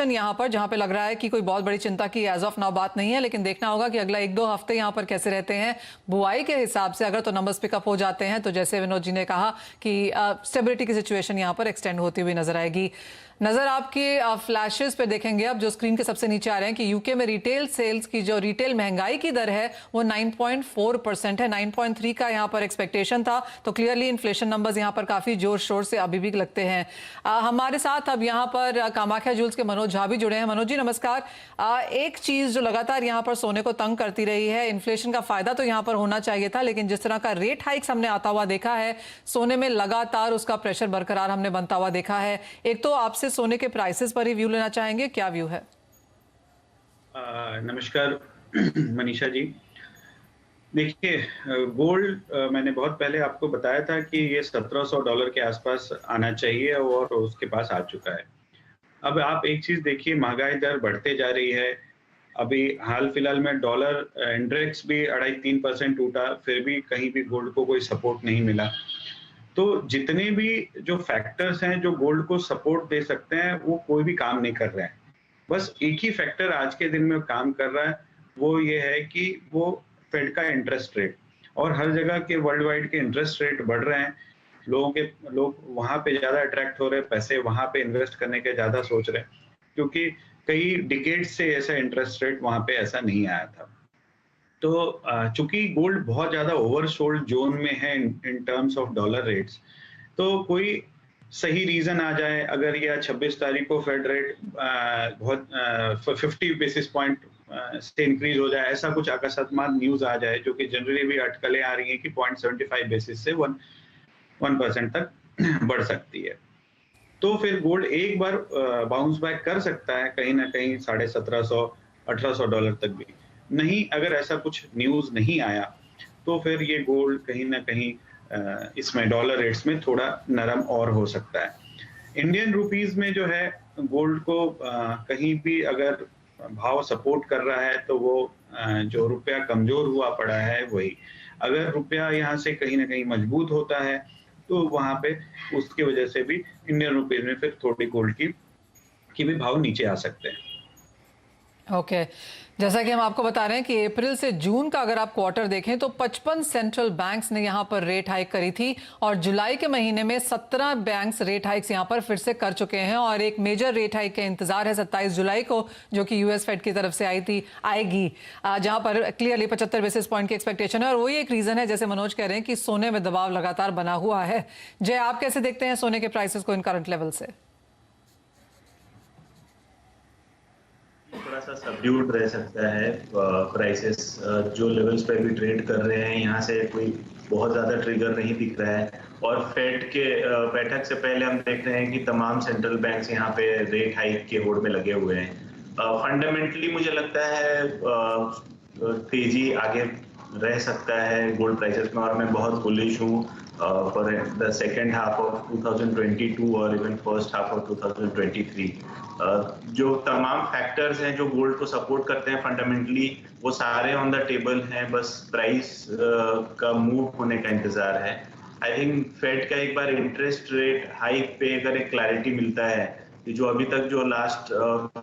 Discussion यहाँ पर, जहाँ पे लग रहा है कि कोई बहुत बड़ी चिंता की एज ऑफ नाउ बात नहीं है, लेकिन देखना होगा कि अगला 1-2 हफ्ते यहाँ पर कैसे रहते हैं। बुआई के हिसाब से अगर तो नंबर्स पिकअप हो जाते हैं तो जैसे विनोद जी ने कहा कि स्टेबिलिटी की सिचुएशन यहाँ पर एक्सटेंड होती हुई नजर आएगी। नजर आपके फ्लैशेस पे देखेंगे अब, जो स्क्रीन के सबसे नीचे आ रहे हैं, कि यूके में रिटेल सेल्स की जो रिटेल महंगाई की दर है वो 9.4% है। 9.3 का यहाँ पर एक्सपेक्टेशन था, तो क्लियरली इन्फ्लेशन नंबर्स यहाँ पर काफी जोर शोर से अभी भी लगते हैं। हमारे साथ अब यहाँ पर कामाख्या ज्वेल्स के मनोज झा भी जुड़े हैं। मनोज जी नमस्कार। एक चीज जो लगातार यहाँ पर सोने को तंग करती रही है, इन्फ्लेशन का फायदा तो यहाँ पर होना चाहिए था, लेकिन जिस तरह का रेट हाइक्स हमने आता हुआ देखा है, सोने में लगातार उसका प्रेशर बरकरार हमने बनता हुआ देखा है। एक तो आपसे सोने के प्राइसेस पर ही व्यू लेना चाहेंगे, क्या व्यू है? नमस्कार मनीषा जी। देखिए, गोल्ड मैंने बहुत पहले आपको बताया था कि ये $1700 के आसपास आना चाहिए और उसके पास आ चुका है। अब आप एक चीज देखिए, महंगाई दर बढ़ते जा रही है। अभी हाल फिलहाल में डॉलर इंडेक्स भी 2.5-3% टूटा, फिर भी कहीं भी गोल्ड को कोई सपोर्ट नहीं मिला। तो जितने भी जो फैक्टर्स हैं जो गोल्ड को सपोर्ट दे सकते हैं, वो कोई भी काम नहीं कर रहे हैं। बस एक ही फैक्टर आज के दिन में काम कर रहा है, वो ये है कि वो फेड का इंटरेस्ट रेट। और हर जगह के वर्ल्ड वाइड के इंटरेस्ट रेट बढ़ रहे हैं। लोग वहां पे ज्यादा अट्रैक्ट हो रहे हैं, पैसे वहां पे इन्वेस्ट करने के ज्यादा सोच रहे हैं, क्योंकि कई डिकेड्स से ऐसा इंटरेस्ट रेट वहां पे ऐसा नहीं आया था। तो चूंकि गोल्ड बहुत ज्यादा ओवरसोल्ड जोन में है in terms of dollar rates, तो कोई सही रीजन आ जाए, अगर यह 26 तारीख को फेड रेट बहुत 50 बेसिस पॉइंट से इंक्रीज हो जाए, ऐसा कुछ अकस्मात न्यूज आ जाए, जो कि जनरली भी अटकलें आ रही हैं कि 0.75 बेसिस से 1% तक बढ़ सकती है, तो फिर गोल्ड एक बार बाउंस बैक कर सकता है कहीं ना कहीं $1700-1800 तक भी। नहीं, अगर ऐसा कुछ न्यूज नहीं आया तो फिर ये गोल्ड कहीं ना कहीं इसमें डॉलर रेट्स में थोड़ा नरम और हो सकता है। इंडियन रुपीस में जो है, गोल्ड को कहीं भी अगर भाव सपोर्ट कर रहा है तो वो जो रुपया कमजोर हुआ पड़ा है वही। अगर रुपया यहाँ से कहीं ना कहीं मजबूत होता है तो वहां पे उसकी वजह से भी इंडियन रुपीस में फिर थोड़ी गोल्ड की भी भाव नीचे आ सकते हैं। ओके, जैसा कि हम आपको बता रहे हैं कि अप्रैल से जून का अगर आप क्वार्टर देखें तो 55 सेंट्रल बैंक्स ने यहां पर रेट हाइक करी थी, और जुलाई के महीने में 17 बैंक्स रेट हाइक्स यहां पर फिर से कर चुके हैं, और एक मेजर रेट हाइक का इंतजार है 27 जुलाई को, जो कि यूएस फेड की तरफ से आएगी, जहां पर क्लियरली 75 बेसिस पॉइंट की एक्सपेक्टेशन है। और वही एक रीजन है, जैसे मनोज कह रहे हैं, कि सोने में दबाव लगातार बना हुआ है। जय, आप कैसे देखते हैं सोने के प्राइसेस को इन करंट लेवल से? थोड़ा सा सबड्यूड रह सकता है प्राइसेस, जो लेवल्स पे भी ट्रेड कर रहे हैं, यहाँ से कोई बहुत ज्यादा ट्रिगर नहीं दिख रहा है। और फेड के बैठक से पहले हम देख रहे हैं कि तमाम सेंट्रल बैंक्स यहाँ पे रेट हाइक के होड़ में लगे हुए हैं। फंडामेंटली मुझे लगता है तेजी आगे रह सकता है गोल्ड प्राइसेस में, और मैं बहुत बुलिश हूँ for the second half of 2022 और इवन फर्स्ट हाफ ऑफ 2023। जो तमाम फैक्टर्स हैं जो गोल्ड को सपोर्ट करते हैं फंडामेंटली, वो सारे ऑन द टेबल हैं, बस प्राइस का मूव होने का इंतजार है। आई थिंक फेड का एक बार इंटरेस्ट रेट हाइक पे अगर एक क्लैरिटी मिलता है, जो अभी तक जो लास्ट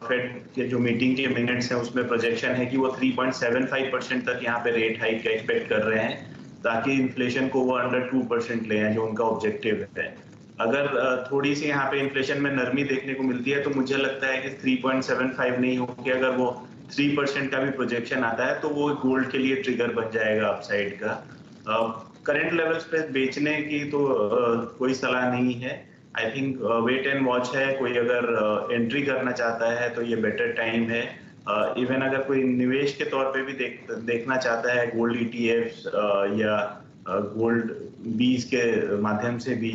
फेड के जो मीटिंग के मिनट्स हैं उसमें प्रोजेक्शन है कि वो 3.75% तक यहाँ पे रेट हाइक का एक्सपेक्ट कर रहे हैं, ताकि इन्फ्लेशन को वो अंडर 2% ले आए, जो उनका ऑब्जेक्टिव है। अगर थोड़ी सी यहाँ पे इन्फ्लेशन में नरमी देखने को मिलती है तो मुझे लगता है कि 3.75 नहीं होके अगर वो 3% का भी प्रोजेक्शन आता है तो वो गोल्ड के लिए ट्रिगर बन जाएगा अपसाइड का। करंट लेवल्स पे बेचने की तो कोई सलाह नहीं है। I think wait and watch है। कोई अगर एंट्री करना चाहता है तो ये बेटर टाइम है। इवन अगर कोई निवेश के तौर पे भी देखना चाहता है गोल्ड ETFs या गोल्ड बीज के माध्यम से भी,